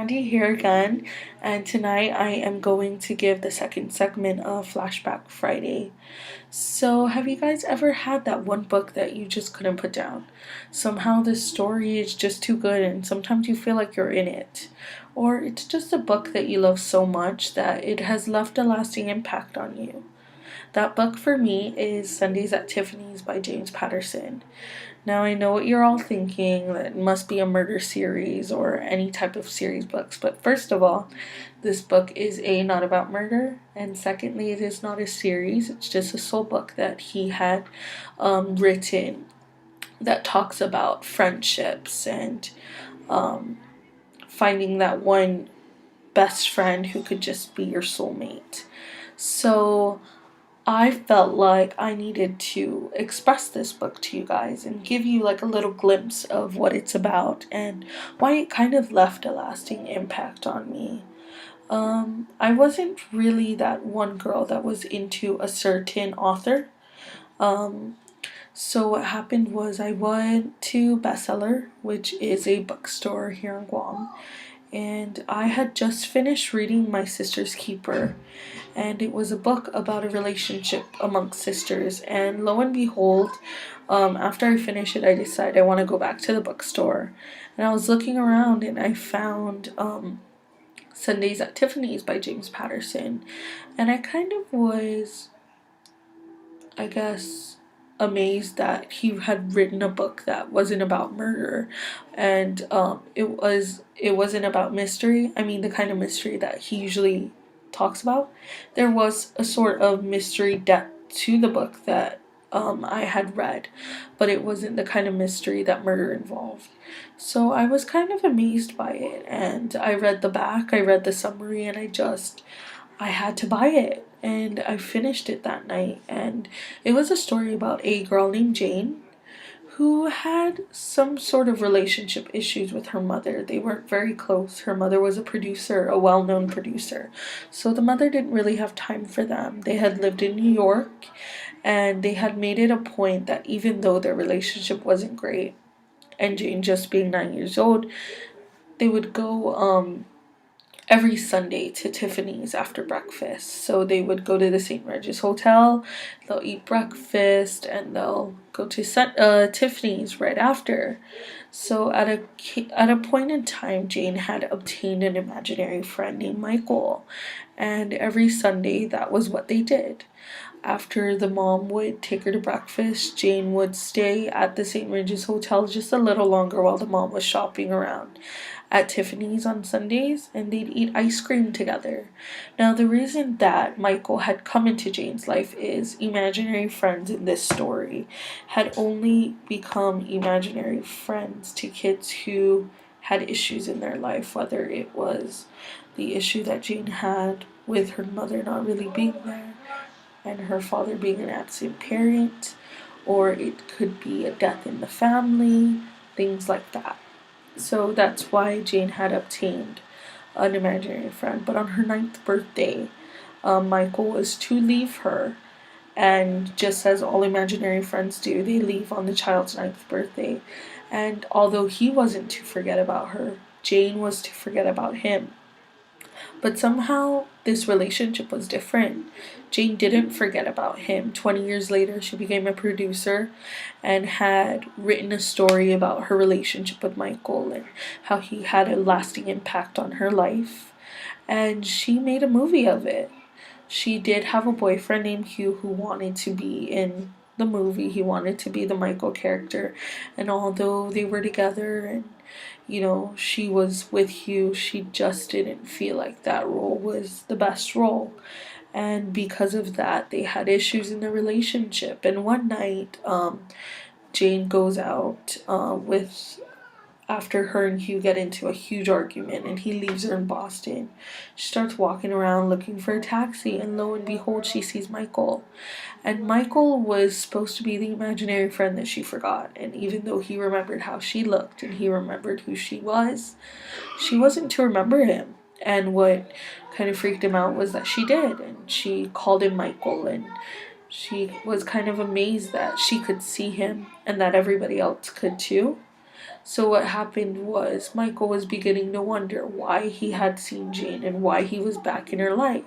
Andi here again, and tonight I am going to give the second segment of Flashback Friday. So, have you guys ever had that one book that you just couldn't put down? Somehow the story is just too good, and sometimes you feel like you're in it. Or it's just a book that you love so much that it has left a lasting impact on you. That book for me is Sundays at Tiffany's by James Patterson. Now I know what you're all thinking, that it must be a murder series or any type of series books, but first of all, this book is not about murder, and secondly, it is not a series, it's just a soul book that he had written that talks about friendships and um, finding that one best friend who could just be your soulmate. So I felt like I needed to express this book to you guys and give you like a little glimpse of what it's about and why it kind of left a lasting impact on me. I wasn't really that one girl that was into a certain author. Um, so what happened was I went to Bestseller, which is a bookstore here in Guam, and I had just finished reading My Sister's Keeper, and it was a book about a relationship amongst sisters. And lo and behold, after I finished it, I decided I want to go back to the bookstore, and I was looking around and I found Sundays at Tiffany's by James Patterson, and I kind of was, I guess, amazed that he had written a book that wasn't about murder, and it wasn't about mystery. I mean, the kind of mystery that he usually talks about. There was a sort of mystery depth to the book that I had read, but it wasn't the kind of mystery that murder involved. So I was kind of amazed by it, and I read the back, I read the summary, and I had to buy it, and I finished it that night. And it was a story about a girl named Jane who had some sort of relationship issues with her mother. They weren't very close. Her mother was a producer, a well known producer. So the mother didn't really have time for them. They had lived in New York, and they had made it a point that even though their relationship wasn't great, and Jane just being 9 years old, they would go every Sunday to Tiffany's after breakfast. So they would go to the St. Regis Hotel, they'll eat breakfast, and they'll go to Tiffany's right after. So at a point in time, Jane had obtained an imaginary friend named Michael, and every Sunday that was what they did. After the mom would take her to breakfast, Jane would stay at the St. Regis Hotel just a little longer while the mom was shopping around at Tiffany's on Sundays, and they'd eat ice cream together. Now, the reason that Michael had come into Jane's life is imaginary friends in this story had only become imaginary friends to kids who had issues in their life, whether it was the issue that Jane had with her mother not really being there and her father being an absent parent, or it could be a death in the family, things like that. So that's why Jane had obtained an imaginary friend. But on her ninth birthday, Michael was to leave her, and just as all imaginary friends do, they leave on the child's ninth birthday. And although he wasn't to forget about her, Jane was to forget about him. But somehow this relationship was different. Jane didn't forget about him. 20 years later, she became a producer and had written a story about her relationship with Michael and how he had a lasting impact on her life. And she made a movie of it. She did have a boyfriend named Hugh who wanted to be in the movie. He wanted to be the Michael character. And although they were together and she was with Hugh, she just didn't feel like that role was the best role. And because of that, they had issues in the relationship. And one night, Jane goes out with after her and Hugh get into a huge argument and he leaves her in Boston. She starts walking around looking for a taxi, and lo and behold, she sees Michael. And Michael was supposed to be the imaginary friend that she forgot. And even though he remembered how she looked and he remembered who she wasn't to remember him. And what kind of freaked him out was that she did. And she called him Michael, and she was kind of amazed that she could see him and that everybody else could too. So what happened was Michael was beginning to wonder why he had seen Jane and why he was back in her life.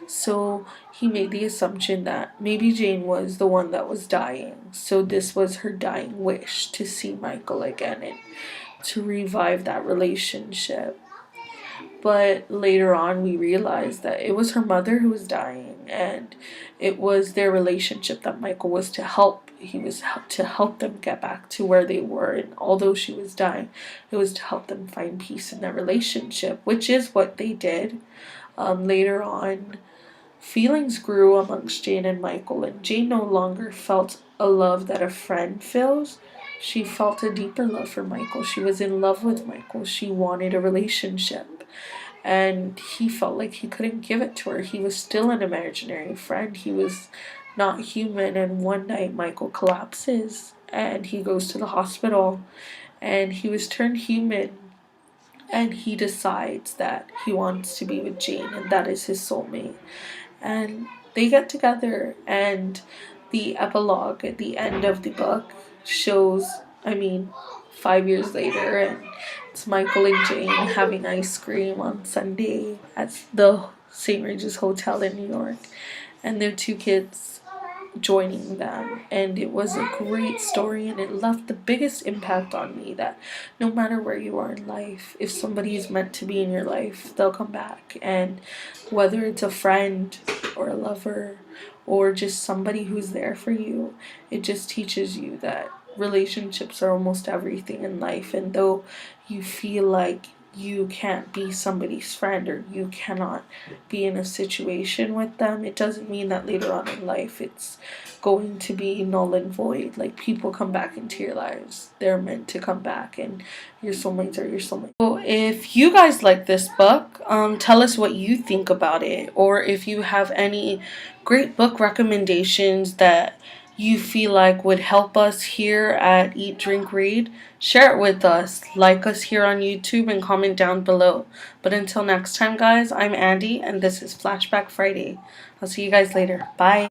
So he made the assumption that maybe Jane was the one that was dying. So this was her dying wish to see Michael again and to revive that relationship. But later on, we realized that it was her mother who was dying, and it was their relationship that Michael was to help. He was to help them get back to where they were, and although she was dying, it was to help them find peace in their relationship, which is what they did. Later on, feelings grew amongst Jane and Michael, and Jane no longer felt a love that a friend feels. She felt a deeper love for Michael. She was in love with Michael. She wanted a relationship. And he felt like he couldn't give it to her. He was still an imaginary friend. He was not human. And one night, Michael collapses and he goes to the hospital and he was turned human. And he decides that he wants to be with Jane and that is his soulmate. And they get together, and the epilogue at the end of the book shows, 5 years later, and it's Michael and Jane having ice cream on Sunday at the St. Regis Hotel in New York, and their two kids joining them. And it was a great story, and it left the biggest impact on me that no matter where you are in life, if somebody is meant to be in your life, they'll come back. And whether it's a friend or a lover or just somebody who's there for you, it just teaches you that relationships are almost everything in life. And though you feel like you can't be somebody's friend or you cannot be in a situation with them, it doesn't mean that later on in life it's going to be null and void. Like, people come back into your lives. They're meant to come back, and your soulmates are your soulmates. So if you guys like this book, tell us what you think about it, or if you have any great book recommendations that you feel like would help us here at Eat, Drink, Read, share it with us. Like us here on YouTube and comment down below. But until next time, guys, I'm Andi, and this is Flashback Friday. I'll see you guys later. Bye.